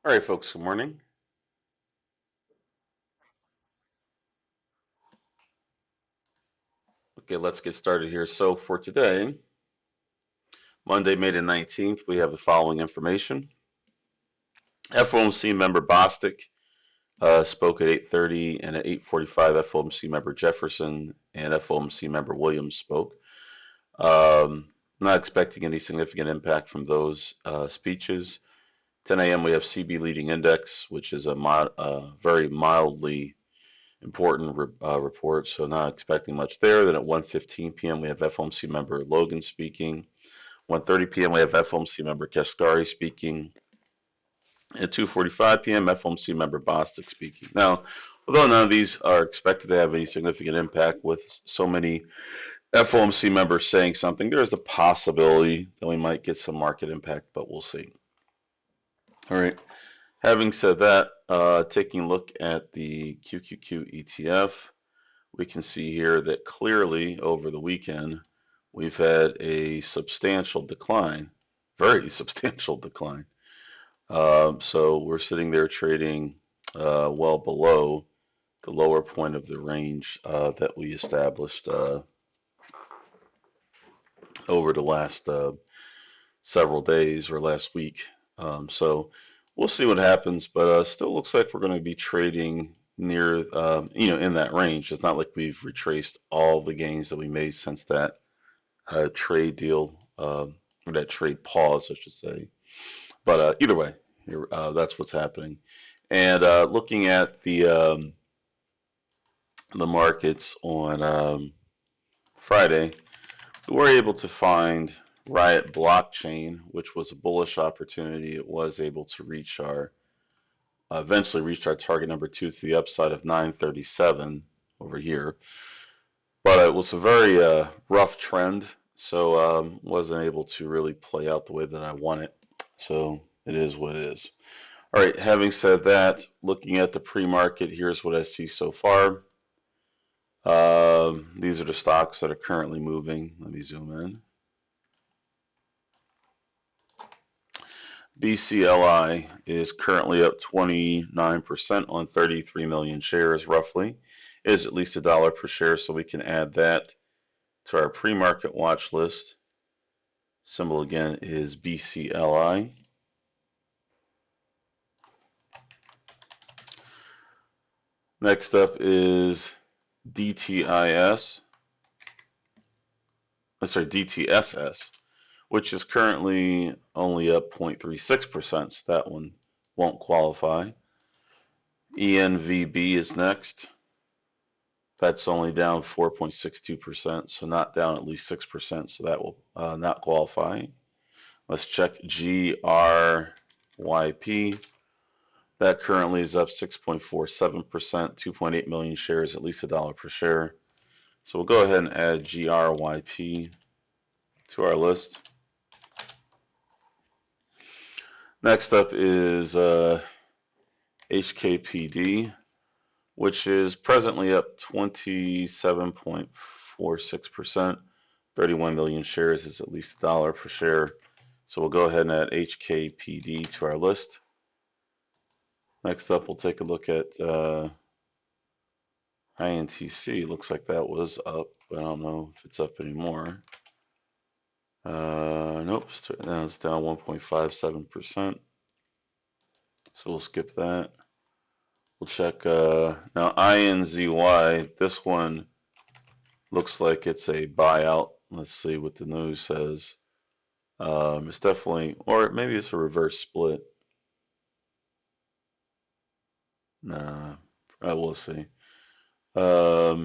All right, folks, good morning. Okay, let's get started here. So for today, Monday, May the 19th, we have the following information. FOMC member Bostic spoke at 8:30, and at 8:45, FOMC member Jefferson and FOMC member Williams spoke. Not expecting any significant impact from those speeches. 10 a.m. we have CB leading index, which is a very mildly important report, so not expecting much there. Then at 1:15 p.m. we have FOMC member Logan speaking. 1:30 p.m. we have FOMC member Kaskari speaking. At 2:45 p.m. FOMC member Bostic speaking. Now, although none of these are expected to have any significant impact, with so many FOMC members saying something, there is a possibility that we might get some market impact, but we'll see. All right. Having said that, taking a look at the QQQ ETF, we can see here that clearly over the weekend we've had a substantial decline, very substantial decline. So we're sitting there trading well below the lower point of the range that we established over the last several days or last week. So we'll see what happens, but still looks like we're going to be trading near, in that range. It's not like we've retraced all the gains that we made since that trade deal, or that trade pause, I should say. But either way, that's what's happening. And looking at the markets on Friday, we were able to find Riot Blockchain, which was a bullish opportunity. It was able to reach our eventually reached our target number two to the upside of 937 over here. But it was a very rough trend, so wasn't able to really play out the way that I want it. So it is what it is. All right, having said that, looking at the pre-market, here's what I see so far. These are the stocks that are currently moving. Let me zoom in. BCLI is currently up 29% on 33 million shares, roughly. It is at least $1 per share, so we can add that to our pre-market watch list. Symbol again is BCLI. Next up is DTIS. DTSS, which is currently only up 0.36%, so that one won't qualify. ENVB is next. That's only down 4.62%, so not down at least 6%, so that will not qualify. Let's check GRYP. That currently is up 6.47%, 2.8 million shares, at least $1 per share. So we'll go ahead and add GRYP to our list. Next up is HKPD, which is presently up 27.46%. 31 million shares is at least $1 per share. So we'll go ahead and add HKPD to our list. Next up, we'll take a look at INTC. Looks like that was up. I don't know if it's up anymore. Nope, now it's down 1.57%. So we'll skip that. We'll check now INZY. This one looks like it's a buyout. Let's see what the news says. It's definitely, or maybe it's a reverse split. Nah, we'll see. Let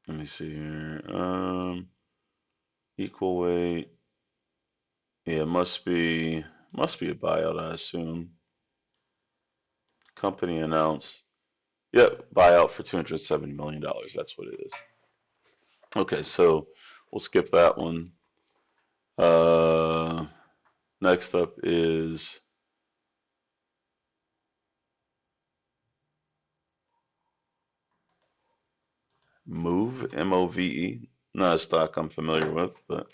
me see here. Equal weight. Yeah, must be a buyout, I assume. Company announced. Yep, buyout for $270 million. That's what it is. Okay, so we'll skip that one. Next up is Move, MOVE. Not a stock I'm familiar with, but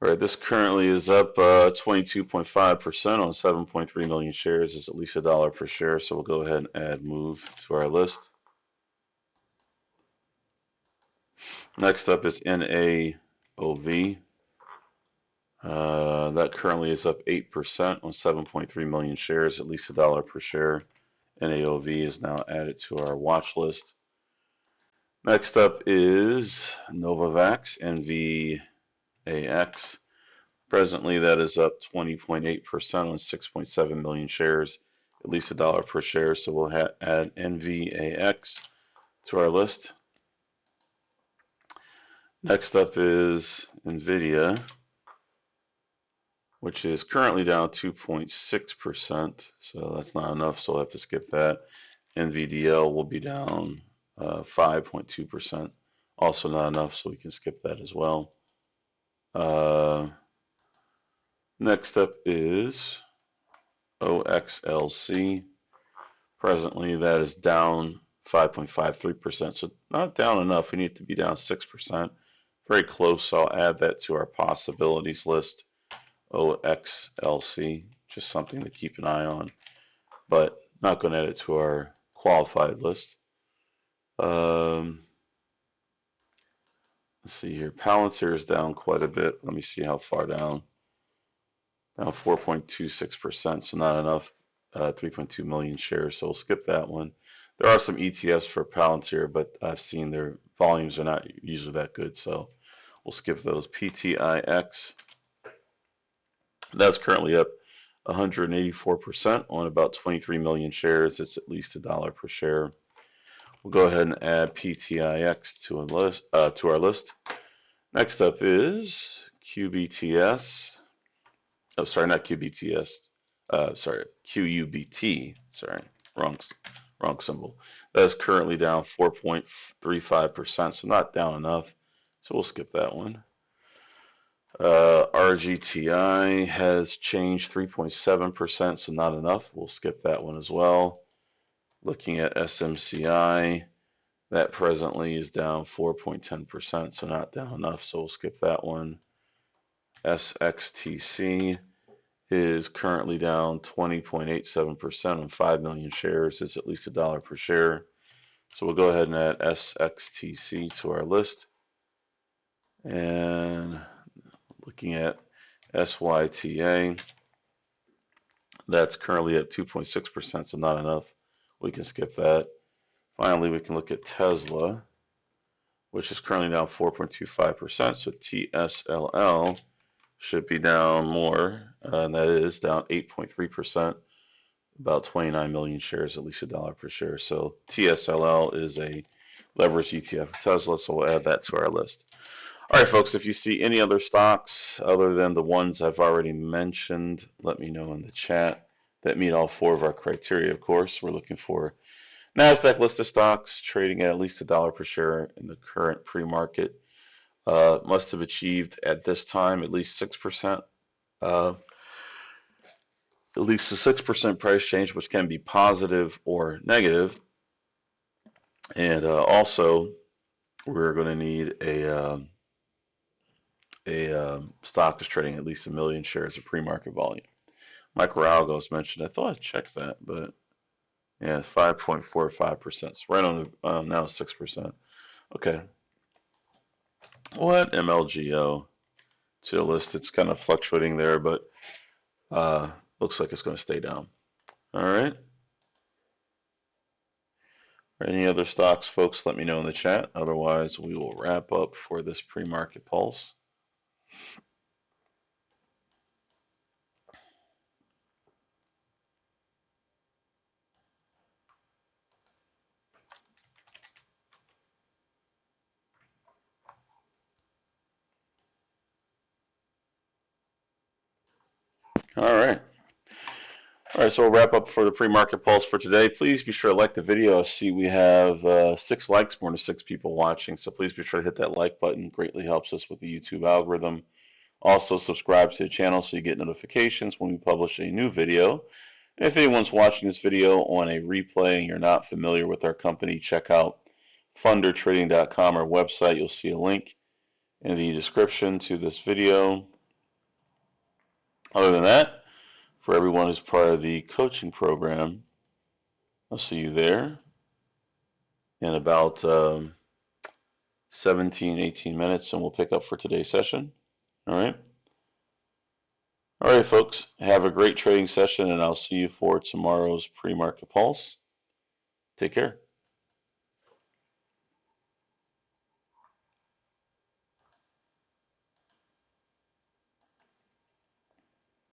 All right, this currently is up 22.5% on 7.3 million shares. It's at least $1 per share, so we'll go ahead and add move to our list. Next up is NAOV. That currently is up 8% on 7.3 million shares, at least $1 per share. NAOV is now added to our watch list. Next up is Novavax, NVAX. Presently, that is up 20.8% on 6.7 million shares, at least $1 per share. So we'll add NVAX to our list. Next up is NVIDIA, which is currently down 2.6%. So that's not enough, so we'll have to skip that. NVDL will be down 5.2%. Also not enough, so we can skip that as well. Next up is OXLC. Presently, that is down 5.53%, so not down enough. We need to be down 6%. Very close, so I'll add that to our possibilities list. OXLC, just something to keep an eye on, but not going to add it to our qualified list. Let's see here. Palantir is down quite a bit. Let me see how far down. Down 4.26%, so not enough. 3.2 million shares, so we'll skip that one. There are some ETFs for Palantir, but I've seen their volumes are not usually that good, so we'll skip those. PTIX, that's currently up 184% on about 23 million shares. It's at least $1 per share. We'll go ahead and add PTIX to our list. Next up is QBTS. Oh, sorry, not QBTS. Sorry, QUBT. Sorry, wrong symbol. That is currently down 4.35%, so not down enough. So we'll skip that one. RGTI has changed 3.7%, so not enough. We'll skip that one as well. Looking at SMCI, that presently is down 4.10%, so not down enough. So we'll skip that one. SXTC is currently down 20.87% on 5 million shares. It's at least $1 per share. So we'll go ahead and add SXTC to our list. And looking at SYTA, that's currently at 2.6%, so not enough. We can skip that. Finally, we can look at Tesla, which is currently down 4.25%, so TSLL should be down more, and that is down 8.3%, about 29 million shares, at least $1 per share. So TSLL is a leverage ETF of Tesla, so we'll add that to our list. All right, folks, if you see any other stocks other than the ones I've already mentioned, let me know in the chat that meet all 4 of our criteria, of course. We're looking for NASDAQ listed stocks trading at least $1 per share in the current pre-market. Must have achieved at this time at least 6%. At least a 6% price change, which can be positive or negative. And also, we're going to need a stock that's trading at least 1 million shares of pre-market volume. Microalgo is mentioned. I thought I checked that, but yeah, 5.45%. It's right on the, now 6%. Okay. What MLGO to the list? It's kind of fluctuating there, but looks like it's going to stay down. All right. Any other stocks, folks, let me know in the chat. Otherwise, we will wrap up for this pre-market pulse. All right. All right, so we'll wrap up for the pre-market pulse for today. Please be sure to like the video. I see we have 6 likes, more than 6 people watching, so please be sure to hit that like button. Greatly helps us with the YouTube algorithm. Also, subscribe to the channel so you get notifications when we publish a new video. And if anyone's watching this video on a replay and you're not familiar with our company, check out fundertrading.com, our website. You'll see a link in the description to this video. Other than that, for everyone who's part of the coaching program, I'll see you there in about 17, 18 minutes, and we'll pick up for today's session. All right. All right, folks. Have a great trading session, and I'll see you for tomorrow's pre-market pulse. Take care.